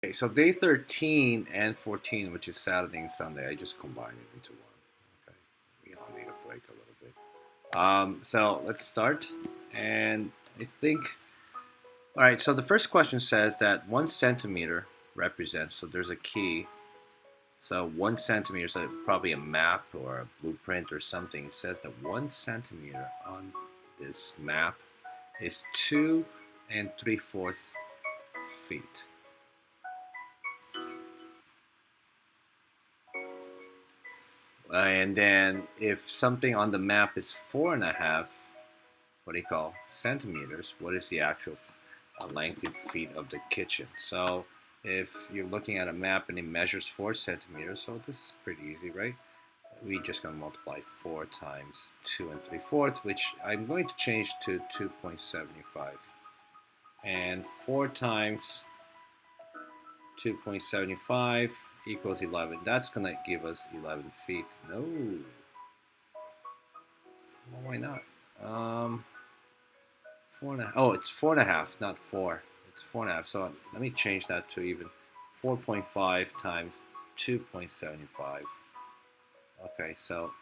Okay, so day 13 and 14, which is Saturday and Sunday, I just combined it into one. Okay, we all need a break a little bit. So let's start. And I think, all right, so the first question says that 1 centimeter represents, so there's a key. So 1 centimeter, so probably a map or a blueprint or something. It says that 1 centimeter on this map is 2 3/4 feet. And then if something on the map is 4.5, what do you call centimeters? What is the actual length in feet of the kitchen? So if you're looking at a map and it measures 4 centimeters, so this is pretty easy, right? We're just going to multiply 4 times 2 3/4, which I'm going to change to 2.75. And 4 times 2.75 equals 11. That's going to give us 11 feet. No. Well, why not? Um, 4.5. Oh, it's 4.5, not 4. It's 4.5. So let me change that to even 4.5 times 2.75. Okay, so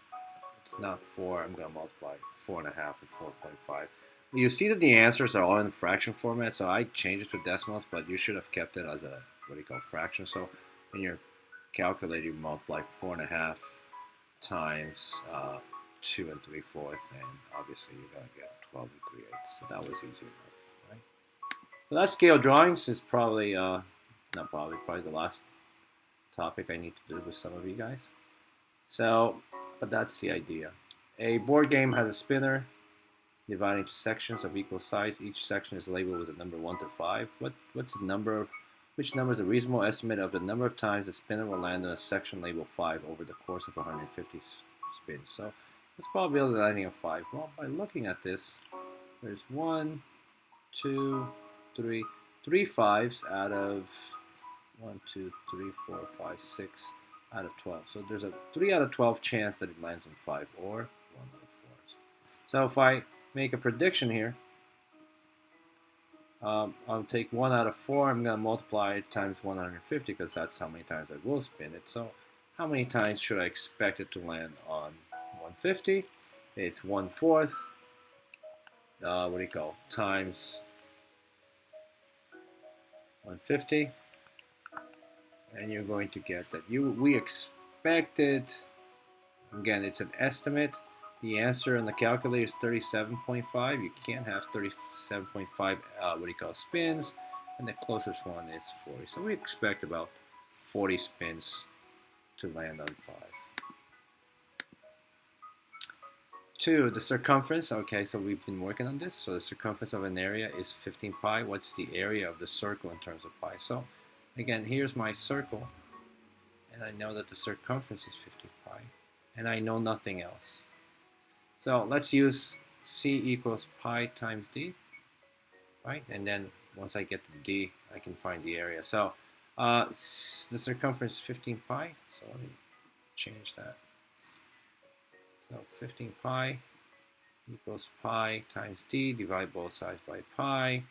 it's not 4. I'm going to multiply 4.5 and 4.5. You see that the answers are all in fraction format, so I changed it to decimals, but you should have kept it as a, what do you call, fraction. So in your calculator, you multiply 4.5 times 2 3/4, and obviously you're going to get 12 3/8. So that was easy enough, right? So that scale drawings is probably, not probably the last topic I need to do with some of you guys. So, but that's the idea. A board game has a spinner divided into sections of equal size. Each section is labeled with a number 1 to 5. What's the number of, which number is a reasonable estimate of the number of times the spinner will land on a section labeled 5 over the course of 150 spins? So let's probability of landing of 5. Well, by looking at this, there's 1, 2, 3, 3 fives out of 1, 2, 3, 4, 5, 6 out of 12. So there's a 3 out of 12 chance that it lands on 5 or 1 out of 4. So if I make a prediction here, I'll take 1 out of 4. I'm going to multiply it times 150 because that's how many times I will spin it. So how many times should I expect it to land on 150? It's 1/4. What do you call, times 150, and you're going to get that we expected. Again, it's an estimate. The answer on the calculator is 37.5. You can't have 37.5 what do you call, spins, and the closest one is 40. So we expect about 40 spins to land on 5. 2, the circumference. Okay, so we've been working on this. So the circumference of an area is 15 pi. What's the area of the circle in terms of pi? So again, here's my circle, and I know that the circumference is 15 pi, and I know nothing else. So let's use c equals pi times d, right? And then once I get to d, I can find the area. So the circumference is 15 pi. So let me change that. So 15 pi equals pi times d, divide both sides by pi.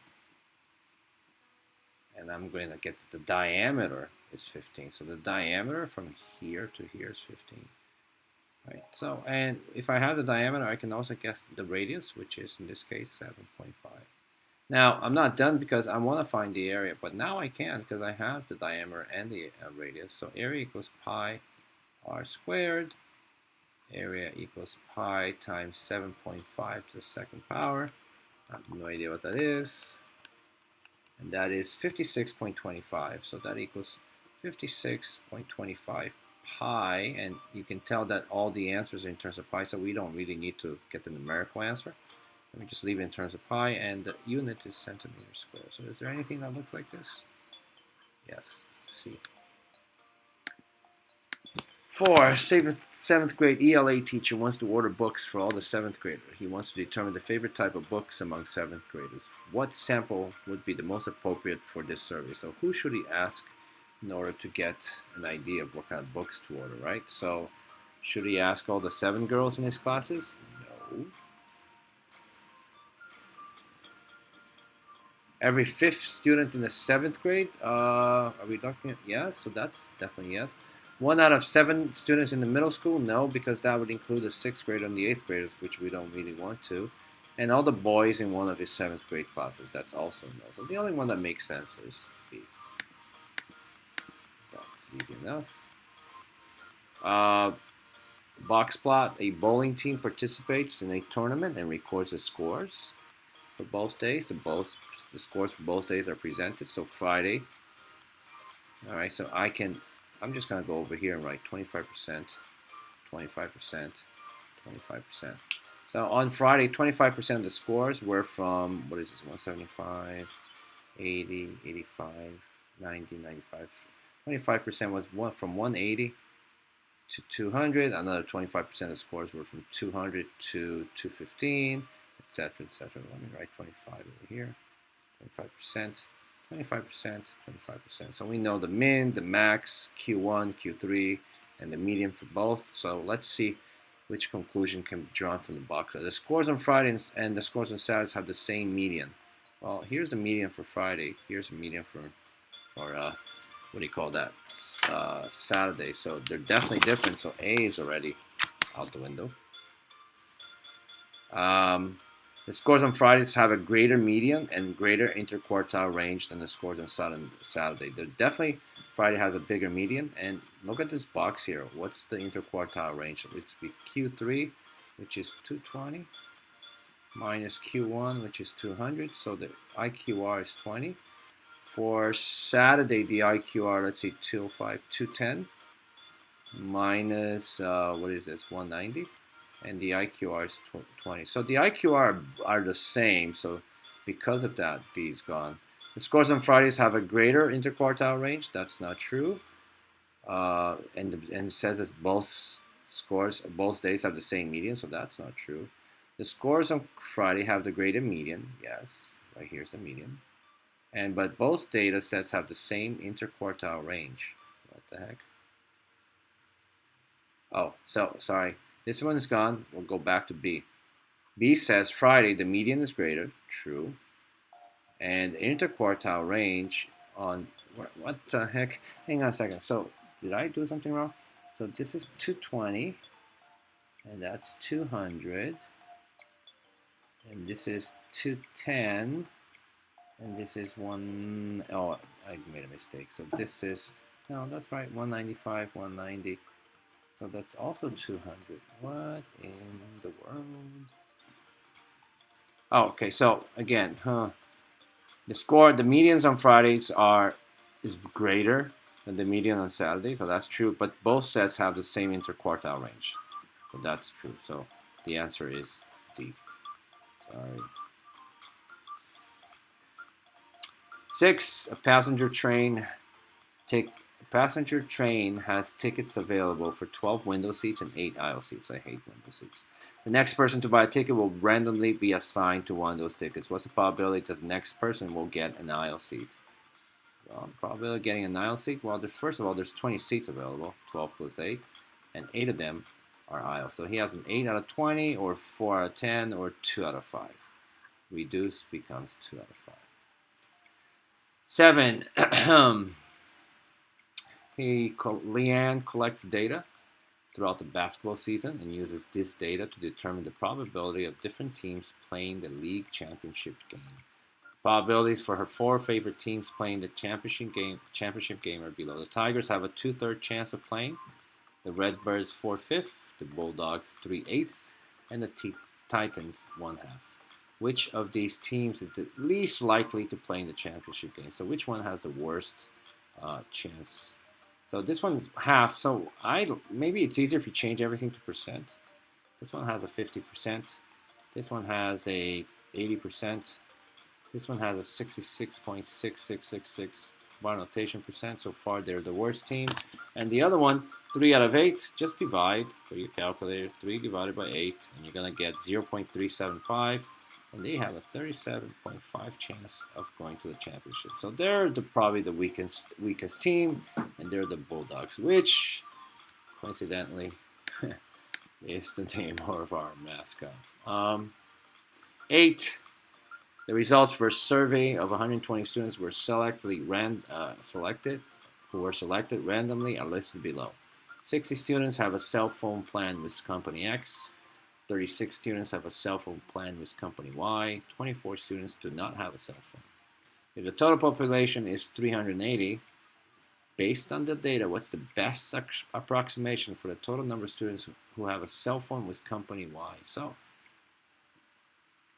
And I'm going to get the diameter is 15. So the diameter from here to here is 15. Right. So, and if I have the diameter, I can also guess the radius, which is in this case 7.5. Now, I'm not done because I want to find the area, but now I can because I have the diameter and the radius. So area equals pi r squared. Area equals pi times 7.5 to the second power. I have no idea what that is. And that is 56.25. So that equals 56.25 pi, and you can tell that all the answers are in terms of pi, so we don't really need to get the numerical answer. Let me just leave it in terms of pi, and the unit is centimeter squared. So is there anything that looks like this? Yes, C. 4, seventh grade ELA teacher wants to order books for all the 7th graders. He wants to determine the favorite type of books among 7th graders. What sample would be the most appropriate for this survey? So who should he ask in order to get an idea of what kind of books to order, right? So should he ask all the 7 girls in his classes? No. Every fifth student in the 7th grade. Are we talking? Yes, so that's definitely yes. 1 out of 7 students in the middle school? No, because that would include the 6th grade and the 8th graders, which we don't really want to. And all the boys in one of his 7th grade classes. That's also no. So the only one that makes sense is B. That's easy enough. Box plot. A bowling team participates in a tournament and records the scores for both days. The scores for both days are presented. So Friday. All right. So I'm just gonna go over here and write 25%, 25%, 25%. So on Friday, 25% of the scores were from, what is this, 175, 80, 85, 90, 95. 25% was from 180 to 200. Another 25% of the scores were from 200 to 215, etc., etc. Let me write 25 over here. 25%, 25%, 25%. So we know the min, the max, Q1, Q3, and the median for both. So let's see which conclusion can be drawn from the box. The scores on Fridays and the scores on Saturdays have the same median. Well, here's the median for Friday. Here's the median for what do you call that? Saturday. So they're definitely different. So A is already out the window. The scores on Fridays have a greater median and greater interquartile range than the scores on Saturday. They're definitely, Friday has a bigger median. And look at this box here. What's the interquartile range? It's be Q3, which is 220, minus Q1, which is 200. So the IQR is 20. For Saturday, the IQR, let's see, 205, 210, minus, what is this, 190. And the IQR is 20. So the IQR are the same. So because of that, B is gone. The scores on Fridays have a greater interquartile range. That's not true. And it says that both days have the same median. So that's not true. The scores on Friday have the greater median. Yes, right here's the median. But both data sets have the same interquartile range. What the heck? Oh, so sorry. This one is gone. We'll go back to B. B says Friday, the median is greater. True. And the interquartile range on, what the heck? Hang on a second. So did I do something wrong? So this is 220. And that's 200. And this is 210. And this is oh, I made a mistake. So this is, no, that's right, 195, 190. So that's also 200. What in the world? Oh, okay. So again, the medians on Fridays is greater than the median on Saturday. So that's true. But both sets have the same interquartile range. So that's true. So the answer is D. Sorry. 6. A passenger train has tickets available for 12 window seats and 8 aisle seats. I hate window seats. The next person to buy a ticket will randomly be assigned to one of those tickets. What's the probability that the next person will get an aisle seat? Well, the probability of getting an aisle seat, well, first of all, there's 20 seats available, 12 plus 8, and 8 of them are aisle. So he has an 8 out of 20, or 4 out of 10, or 2 out of 5. Reduced becomes 2 out of 5. 7. Leanne collects data throughout the basketball season and uses this data to determine the probability of different teams playing the league championship game. Probabilities for her 4 favorite teams playing the championship game are below. The Tigers have a 2/3 chance of playing, the Redbirds 4/5, the Bulldogs 3/8, and the Titans 1/2. Which of these teams is the least likely to play in the championship game? So which one has the worst chance? So this one is half. So maybe it's easier if you change everything to percent. This one has a 50%. This one has a 80%. This one has a 66.6666 bar notation percent. So far, they're the worst team. And the other one, 3 out of 8. Just divide for your calculator. 3 divided by 8, and you're gonna get 0.375. And they have a 37.5 chance of going to the championship. So they're probably the weakest team, and they're the Bulldogs, which, coincidentally, is the name of our mascot. 8. The results for a survey of 120 students were who were selected randomly are listed below. 60 students have a cell phone plan with company X. 36 students have a cell phone plan with company Y. 24 students do not have a cell phone. If the total population is 380, based on the data, what's the best approximation for the total number of students who have a cell phone with company Y? So,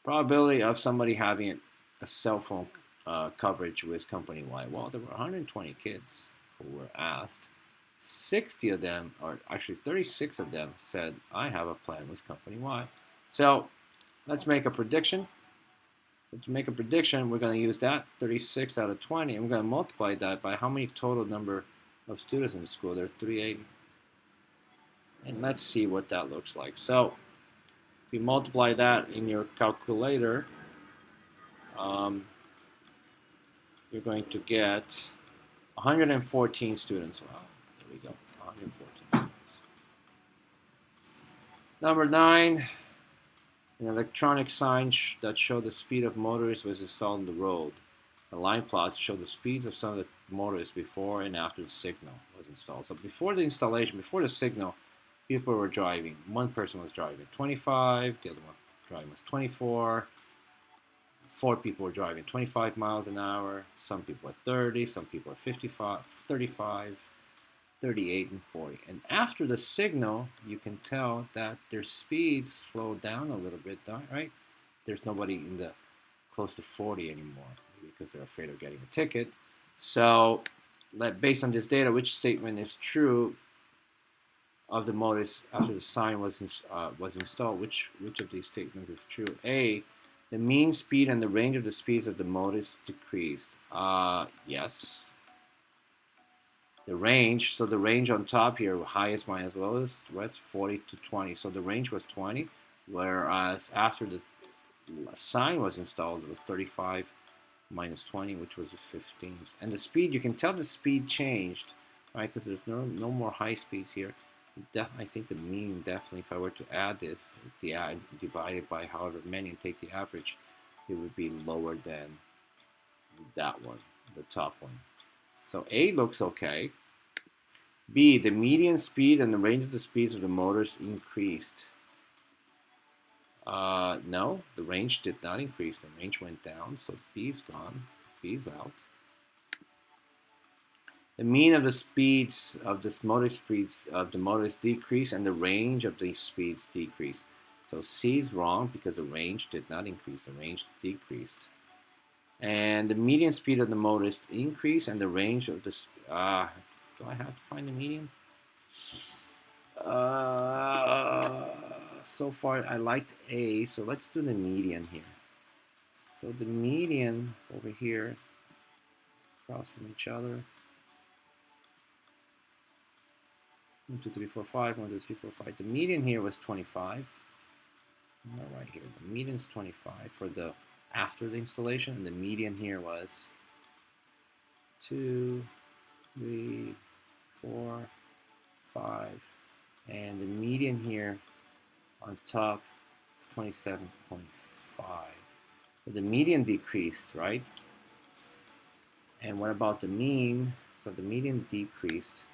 probability of somebody having a cell phone coverage with company Y. Well, there were 120 kids who were asked. 60 of them, or actually 36 of them, said, I have a plan with company Y. So, let's make a prediction. To make a prediction, we're going to use that 36 out of 20, and we're going to multiply that by how many total number of students in the school. There's 380. And let's see what that looks like. So if you multiply that in your calculator, you're going to get 114 students. Wow, there we go, 114 students. Number 9. An electronic sign that showed the speed of motorists was installed on the road. The line plots show the speeds of some of the motorists before and after the signal was installed. So before the installation, before the signal, people were driving. One person was driving 25, the other one driving was 24. 4 people were driving 25 miles an hour. Some people are 30, some people are 55, 35. 38 and 40. And after the signal, you can tell that their speeds slow down a little bit, right? There's nobody in the close to 40 anymore, maybe because they're afraid of getting a ticket. So, based on this data, which statement is true of the motorists after the sign was installed? Which of these statements is true? A, the mean speed and the range of the speeds of the motorists decreased. Yes. The range, so the range on top here, highest minus lowest, was 40 to 20. So the range was 20, whereas after the sign was installed, it was 35 minus 20, which was 15. And the speed, you can tell the speed changed, right? Because there's no more high speeds here. I think the mean definitely, if I were to add this, divided by however many and take the average, it would be lower than that one, the top one. So A looks okay. B, the median speed and the range of the speeds of the motors increased. No, the range did not increase. The range went down, so B's gone. B's out. The mean of the speeds of the motor speeds of the motors decreased, and the range of these speeds decreased. So C is wrong because the range did not increase. The range decreased. And the median speed of the motors increased, and the range of the do I have to find the median? So far I liked A, so let's do the median here. So the median over here, across from each other. 1, 2, 3, 4, 5. 1, 2, 3, 4, 5. The median here was 25. Right here, the median is 25 for the after the installation, and the median here was 2, 3, 4, 5, and the median here on top is 27.5. So the median decreased, right? And what about the mean? So the median decreased.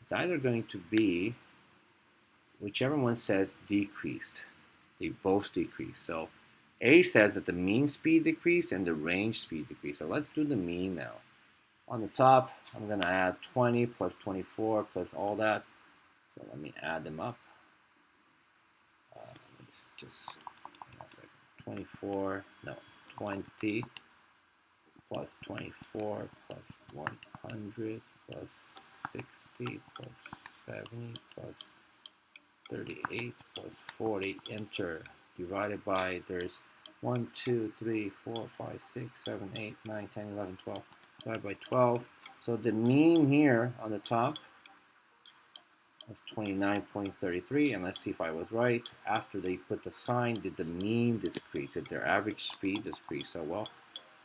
It's either going to be whichever one says decreased. They both decreased. So A says that the mean speed decreased and the range speed decreased. So let's do the mean now. On the top, I'm going to add 20 plus 24 plus all that. So let me add them up. Just hang on a second. 24, no, 20 plus 24 plus 100 plus 60 plus 70 plus 38 plus 40, enter, divided by, there's 1, 2, 3, 4, 5, 6, 7, 8, 9, 10, 11, 12, divided by 12. So the mean here on the top was 29.33, and let's see if I was right. After they put the sign, did the mean decrease? Did their average speed decrease? So, well,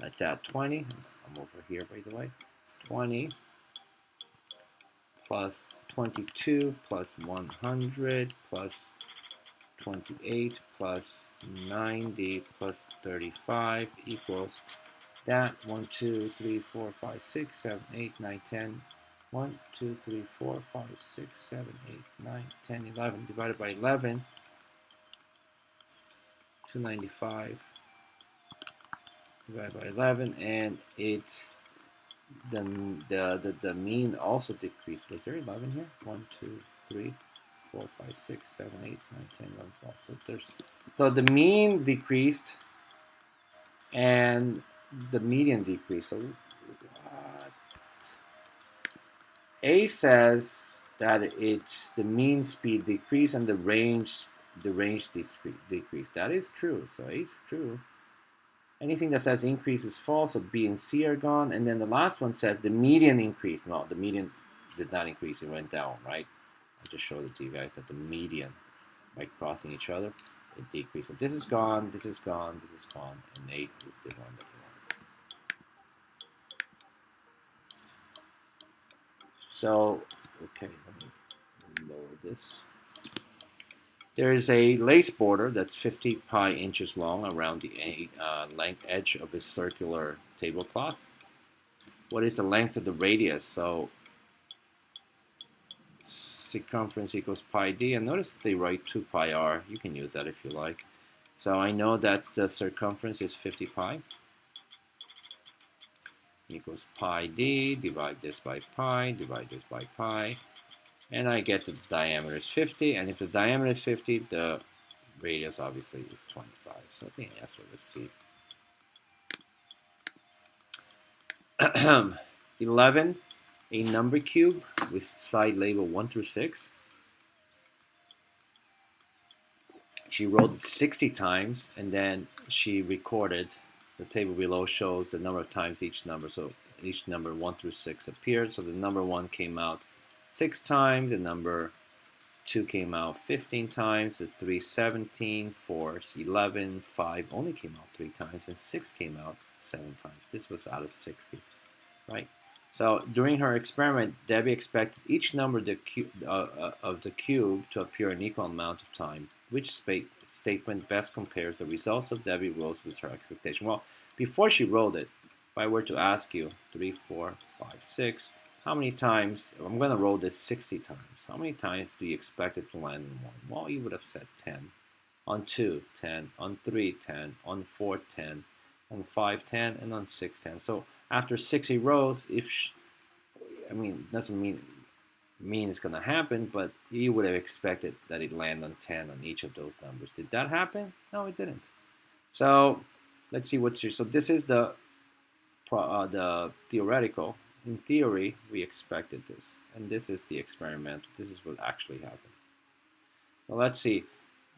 let's add 20. I'm over here, by the way. 20 plus 22 plus 100 plus 28 plus 90 plus 35 equals that 1, 2, 3, 4, 5, 6, 7, 8, 9, 10. 1, 2, 3, 4, 5, 6, 7, 8, 9, 10, 11 divided by 11, 295 divided by 11, and it's the mean also decreased. Was there 11 here? 1, 2, 3, 4, 5, 6, 7, 8, 9, 10, 11, 12. So the mean decreased and the median decreased. So A says that it's the mean speed decrease and the range decrease. That is true. So A is true. Anything that says increase is false. So B and C are gone. And then the last one says the median increased. No, the median did not increase. It went down, right? I just showed it to you guys that the median, by crossing each other, it decreased. So this is gone. This is gone. This is gone. And 8 is the one that we want. So, okay, let me lower this. There is a lace border that's 50 pi inches long around the length edge of a circular tablecloth. What is the length of the radius? So circumference equals pi d, and notice they write 2 pi r. You can use that if you like. So I know that the circumference is 50 pi equals pi d, divide this by pi, divide this by pi, and I get the diameter is 50, and if the diameter is 50, the radius obviously is 25. So the answer is B. 11, a number cube with side label 1 through 6. She wrote it 60 times, and then she recorded. The table below shows the number of times each number. So each number 1 through 6 appeared. So the number 1 came out 6 times. The number 2 came out 15 times. The 3, 17. 4, 11. 5 only came out 3 times. And 6 came out 7 times. This was out of 60, right? So during her experiment, Debbie expected each number of the cube to appear an equal amount of time. Which statement best compares the results of Debbie Rose with her expectation? Well, before she wrote it, if I were to ask you 3, 4, 5, 6, how many times, I'm going to roll this 60 times. How many times do you expect it to land on 1? Well, you would have said 10. On 2, 10. On 3, 10. On 4, 10. On 5, 10. And on 6, 10. So after 60 rows, doesn't mean it's going to happen, but you would have expected that it land on 10 on each of those numbers. Did that happen? No, it didn't. So let's see what's here. So this is the theoretical. In theory, we expected this, and this is the experimental. This is what actually happened. Now let's see.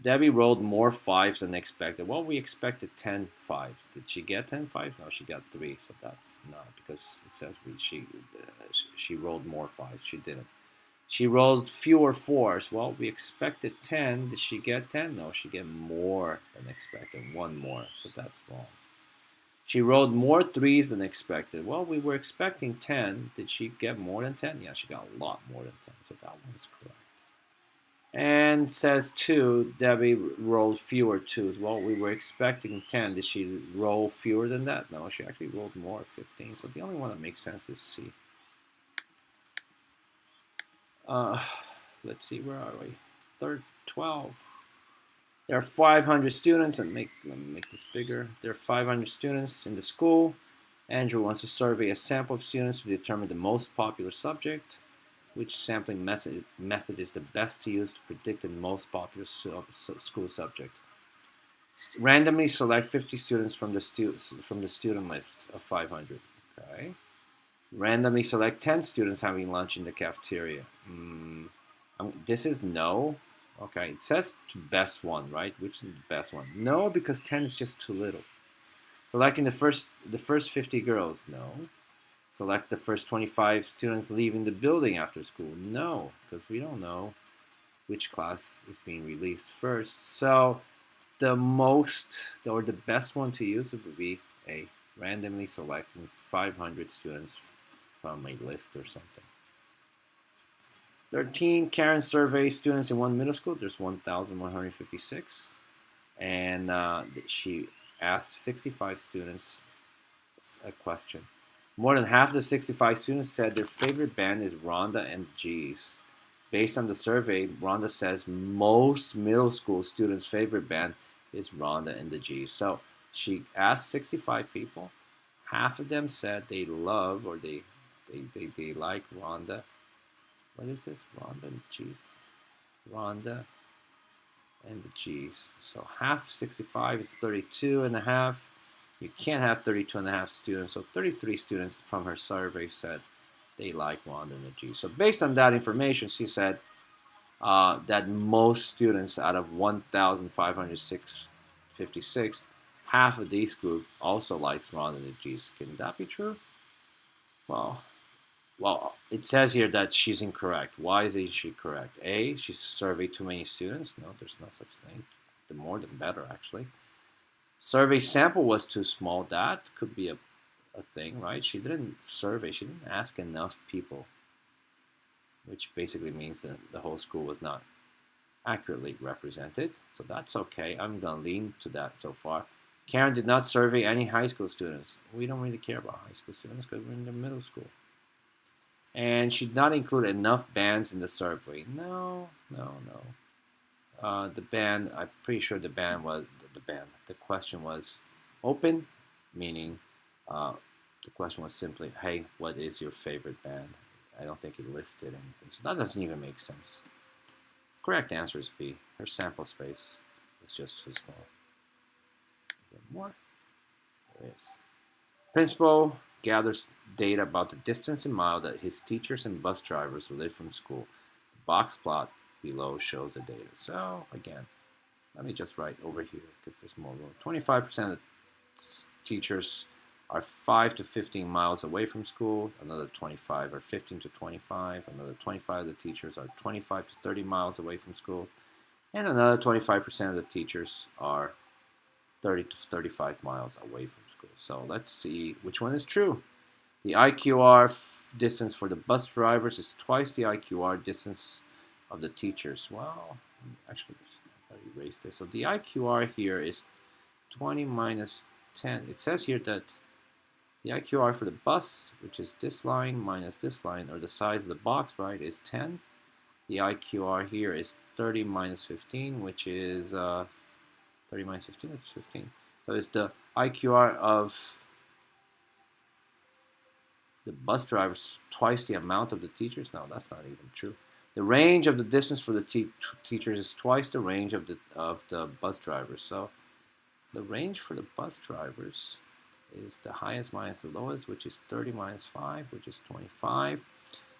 Debbie rolled more 5s than expected. Well, we expected 10 5s. Did she get 10 5s? No, she got 3. So that's not, because it says she rolled more 5s. She didn't. She rolled fewer 4s. Well, we expected 10. Did she get 10? No, she got more than expected. 1 more. So that's wrong. She rolled more 3s than expected. Well, we were expecting 10. Did she get more than 10? Yeah, she got a lot more than 10. So that one's correct. And says 2, Debbie rolled fewer 2s. Well, we were expecting 10. Did she roll fewer than that? No, she actually rolled more, 15. So the only one that makes sense is C. Let's see, where are we? 12. There are 500 students, and let me make this bigger. There are 500 students in the school. Andrew wants to survey a sample of students to determine the most popular subject. Which sampling method is the best to use to predict the most popular school subject? Randomly select 50 students from the student list of 500. Okay. Randomly select 10 students having lunch in the cafeteria. This is no. Okay, it says best one, right? Which is the best one? No, because 10 is just too little. Selecting the first 50 girls. No. Select the first 25 students leaving the building after school. No, because we don't know which class is being released first. So the best one to use would be a randomly selecting 500 students from a list or something. 13, Karen surveys students in one middle school. There's 1,156. And she asked 65 students a question. More than half of the 65 students said their favorite band is Rhonda and the G's. Based on the survey, Rhonda says most middle school students' favorite band is Rhonda and the G's. So she asked 65 people. Half of them said they love or they like Rhonda. What is this? Rhonda and the G's. Rhonda and the G's. So half 65 is 32 and a half. You can't have 32 and a half students. So 33 students from her survey said they like Rhonda and the G's. So based on that information, she said that most students out of 1,556, half of these group also likes Rhonda and the G's. Can that be true? Well, it says here that she's incorrect. Why is she correct? A, she surveyed too many students. No, there's no such thing. The more, the better, actually. Survey sample was too small. That could be a thing, right? She didn't survey. She didn't ask enough people, which basically means that the whole school was not accurately represented. So that's okay. I'm going to lean to that so far. Karen did not survey any high school students. We don't really care about high school students because we're in the middle school. And she did not include enough bands in the survey. No. The band, I'm pretty sure the band was, the question was open, meaning the question was simply, hey, what is your favorite band? I don't think it listed anything. So that doesn't even make sense. Correct answer is B. Her sample space is just too small. Is there more? There is. Principal gathers data about the distance in miles that his teachers and bus drivers live from school. The box plot below shows the data. So again, let me just write over here because there's more room. 25% of teachers are 5 to 15 miles away from school. Another 25 are 15 to 25. Another 25 of the teachers are 25 to 30 miles away from school. And another 25% of the teachers are 30 to 35 miles away from school. So let's see which one is true. The IQR distance for the bus drivers is twice the IQR distance of the teachers. Well, actually, I erased this. So the IQR here is 20 minus 10. It says here that the IQR for the bus, which is this line minus this line, or the size of the box, right, is 10. The IQR here is 30 minus 15, which is 30 minus 15, which is 15. So it's the IQR of the bus drivers twice the amount of the teachers. No, that's not even true. The range of the distance for the teachers is twice the range of the bus drivers. So the range for the bus drivers is the highest minus the lowest, which is 30 minus 5, which is 25.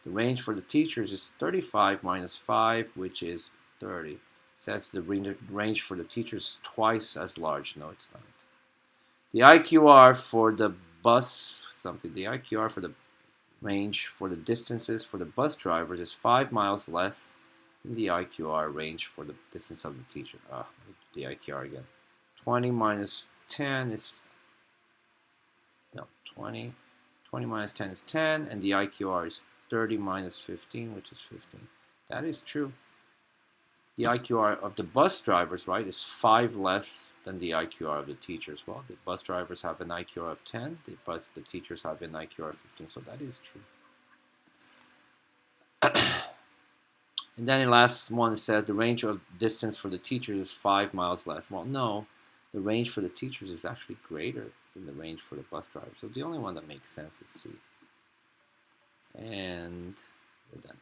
The range for the teachers is 35 minus 5, which is 30. It says the range for the teachers is twice as large. No, it's not. The IQR for the bus, the IQR for the range for the distances for the bus drivers is 5 miles less than the IQR range for the distance of the teacher. The IQR again. 20 minus 10 is, no, 20 minus 10 is 10, and the IQR is 30 minus 15, which is 15. That is true. The IQR of the bus drivers, right, is 5 less than the IQR of the teachers. Well, the bus drivers have an IQR of 10, the teachers have an IQR of 15, so that is true. And then the last one says the range of distance for the teachers is 5 miles less. Well, no, the range for the teachers is actually greater than the range for the bus drivers. So the only one that makes sense is C. And we're done.